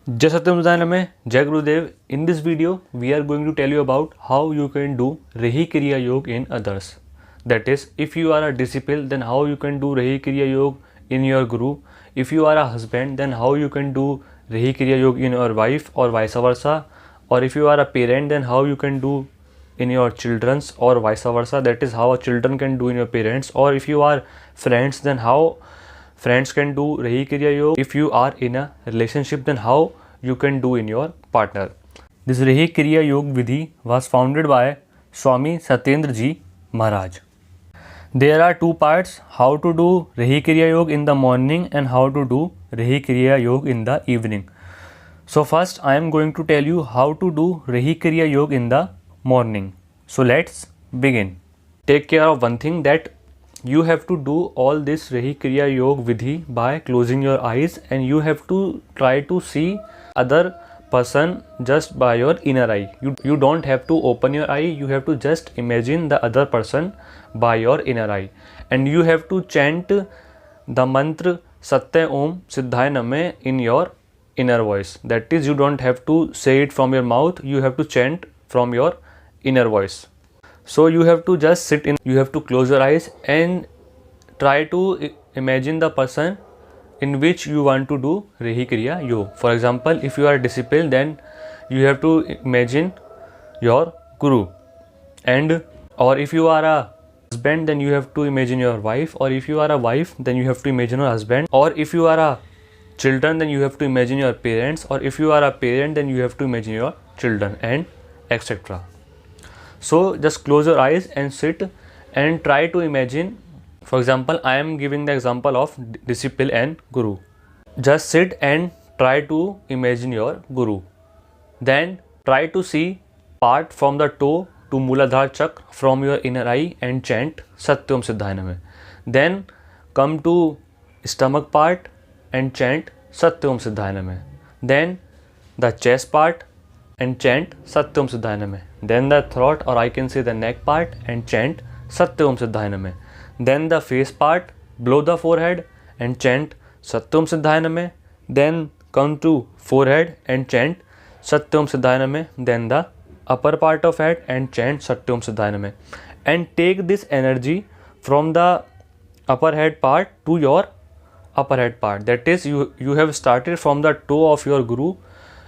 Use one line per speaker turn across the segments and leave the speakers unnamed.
Jai Satyam Name, Jai Gurudev. In this video, we are going to tell you about how you can do Rehi Kriya Yoga in others. That is, if you are a disciple, then how you can do Rehi Kriya Yoga in your Guru. If you are a husband, then how you can do Rehi Kriya Yoga in your wife or vice versa. Or if you are a parent, then how you can do in your children's or vice versa. That is how a children can do in your parents. Or if you are friends, then how friends can do Rehi Kriya Yoga. If you are in a relationship, then how you can do in your partner. This Rehi Kriya Yoga Vidhi was founded by Swami Satyendra Ji Maharaj. There are two parts: how to do Rehi Kriya Yoga in the morning and how to do Rehi Kriya Yoga in the evening. So first I am going to tell you how to do Rehi Kriya Yoga in the morning. So let's begin. Take care of one thing, that you have to do all this Rehi Kriya Yoga Vidhi by closing your eyes, and you have to try to see other person just by your inner eye. You don't have to open your eye, you have to just imagine the other person by your inner eye, and you have to chant the mantra Satya Om Siddhaya Name in your inner voice. That is, you don't have to say it from your mouth, you have to chant from your inner voice. So you have to just sit in, you have to close your eyes and try to imagine the person in which you want to do Rehi Kriya Yoga. For example, if you are a disciple, then you have to imagine your Guru, and or if you are a husband, then you have to imagine your wife, or if you are a wife, then you have to imagine your husband, or if you are a children, then you have to imagine your parents, or if you are a parent, then you have to imagine your children, and etc. So just close your eyes and sit and try to imagine. For example, I am giving the example of disciple and Guru. Just sit and try to imagine your Guru. Then try to see part from the toe to Mooladhara Chakra from your inner eye and chant Satyam Siddhaya Name. Then come to stomach part and chant Satyam Siddhaya Name. Then the chest part and chant Satyam Siddhaya Name. Then the throat, or I can say the neck part, and chant Satyam Siddhaya Name. Then the face part below the forehead and chant Satyam Siddhaya Name. Then come to forehead and chant Satyam Siddhaya Name. Then the upper part of head and chant Satyam Siddhaya Name. And take this energy from the upper head part to your upper head part. That is, you have started from the toe of your Guru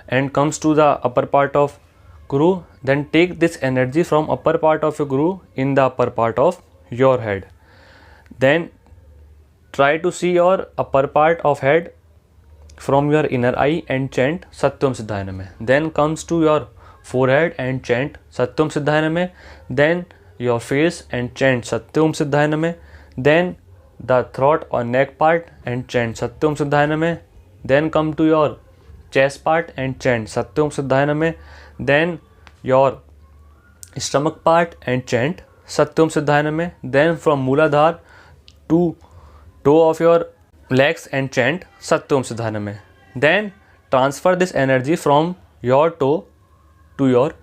and comes to the upper part of Guru. Then take this energy from upper part of your Guru in the upper part of your head. Then try to see your upper part of head from your inner eye and chant Satyam Siddhaya Name. Then comes to your forehead and chant Satyam Siddhaya Name. Then your face and chant Satyam Siddhaya Name. Then the throat or neck part and chant Satyam Siddhaya Name. Then come to your chest part and chant Satyam Siddhaya Name. Then your stomach part and chant Satyam Siddhaya Name. Then from Mooladhara to toe of your legs and chant Satyam Siddhaya Name. Then transfer this energy from your toe to your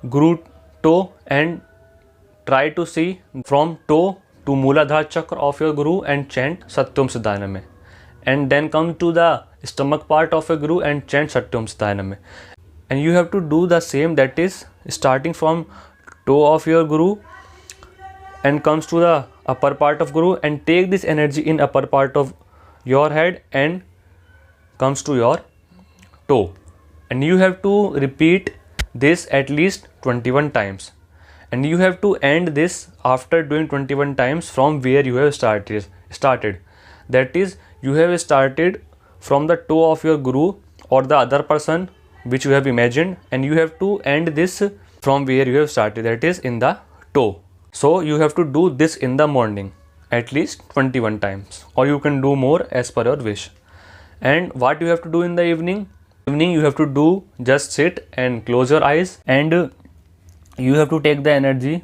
Guru toe and try to see from toe to Mooladhara Chakra of your Guru and chant Satyam Siddhaya Name. And then come to the stomach part of your Guru and chant Satyam Siddhaya Name. And you have to do the same, that is starting from toe of your Guru and comes to the upper part of Guru, and take this energy in upper part of your head and comes to your toe. And you have to repeat this at least 21 times. And you have to end this after doing 21 times from where you have started. That is, you have started from the toe of your Guru or the other person which you have imagined, and you have to end this from where you have started, that is in the toe. So you have to do this in the morning at least 21 times, or you can do more as per your wish. And what you have to do in the evening? You have to do just sit and close your eyes, and you have to take the energy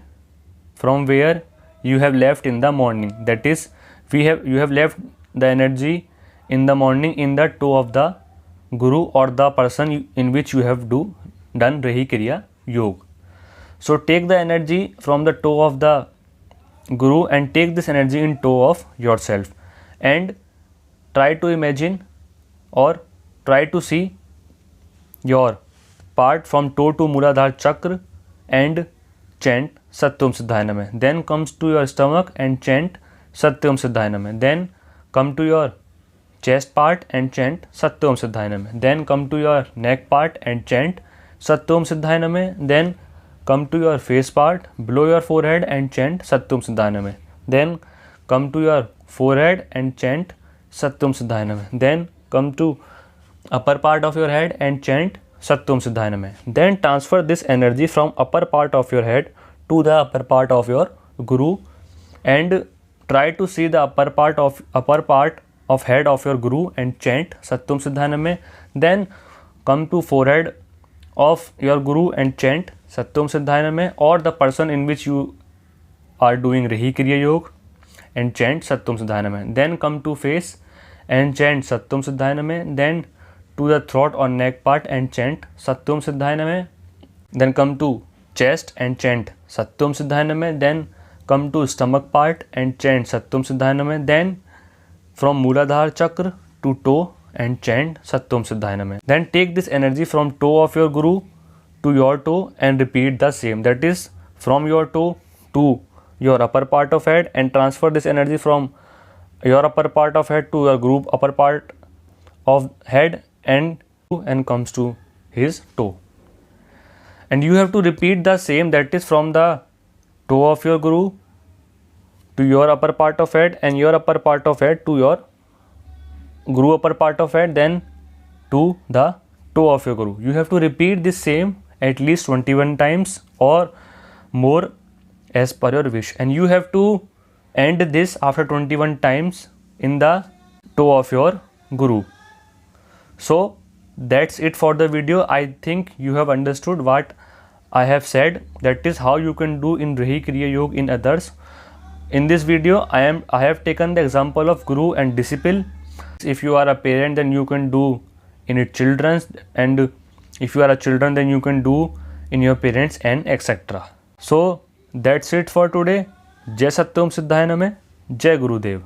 from where you have left in the morning. That is, you have left the energy in the morning in the toe of the Guru or the person in which you have done Rehi Kriya Yoga. So take the energy from the toe of the Guru and take this energy in toe of yourself, and try to imagine or try to see your part from toe to Muladhara Chakra and chant Satyam Siddhaya Namah. Then comes to your stomach and chant Satyam Siddhaya Namah. Then come to your chest part and chant Satyam Siddhaya Namah. Then come to your neck part and chant Satyam Siddhaya Namah. Then come to your face part below your forehead and chant Satyam Siddhaya Namah. Then come to your forehead and chant Satyam Siddhaya Namah. Then come to upper part of your head and chant Satyam Siddhaya Namah. Then transfer this energy from upper part of your head to the upper part of your Guru and try to see the upper part of head of your Guru and chant Satyam Siddhaya Namah. Then come to forehead of your Guru and chant Satyam Siddhaya Namah, or the person in which you are doing Rehi Kriya Yoga and chant Satyam Siddhaya Namah. Then come to face and chant Satyam Siddhaya Namah. Then to the throat or neck part and chant Satyam Siddhaya Namah. Then come to chest and chant Satyam Siddhaya Namah. Then come to stomach part and chant Satyam Siddhaya Namah. Then from Muladhara Chakra to toe and chant Satyam Siddhaya Namah. Then take this energy from toe of your Guru to your toe and repeat the same. That is, from your toe to your upper part of head, and transfer this energy from your upper part of head to your Guru upper part of head and comes to his toe. And you have to repeat the same, that is from the toe of your Guru to your upper part of head and your upper part of head to your Guru upper part of head, then to the toe of your Guru. You have to repeat this same at least 21 times or more as per your wish, and you have to end this after 21 times in the toe of your Guru. So that's it for the video. I think you have understood what I have said. That is how you can do in Rehi Kriya Yoga in others. In this video I have taken the example of Guru and disciple. If you are a parent, then you can do in your children's, and if you are a children, then you can do in your parents, and etc. So that's it for today. Jai Satyam Siddhaya Namah. Jai Gurudev.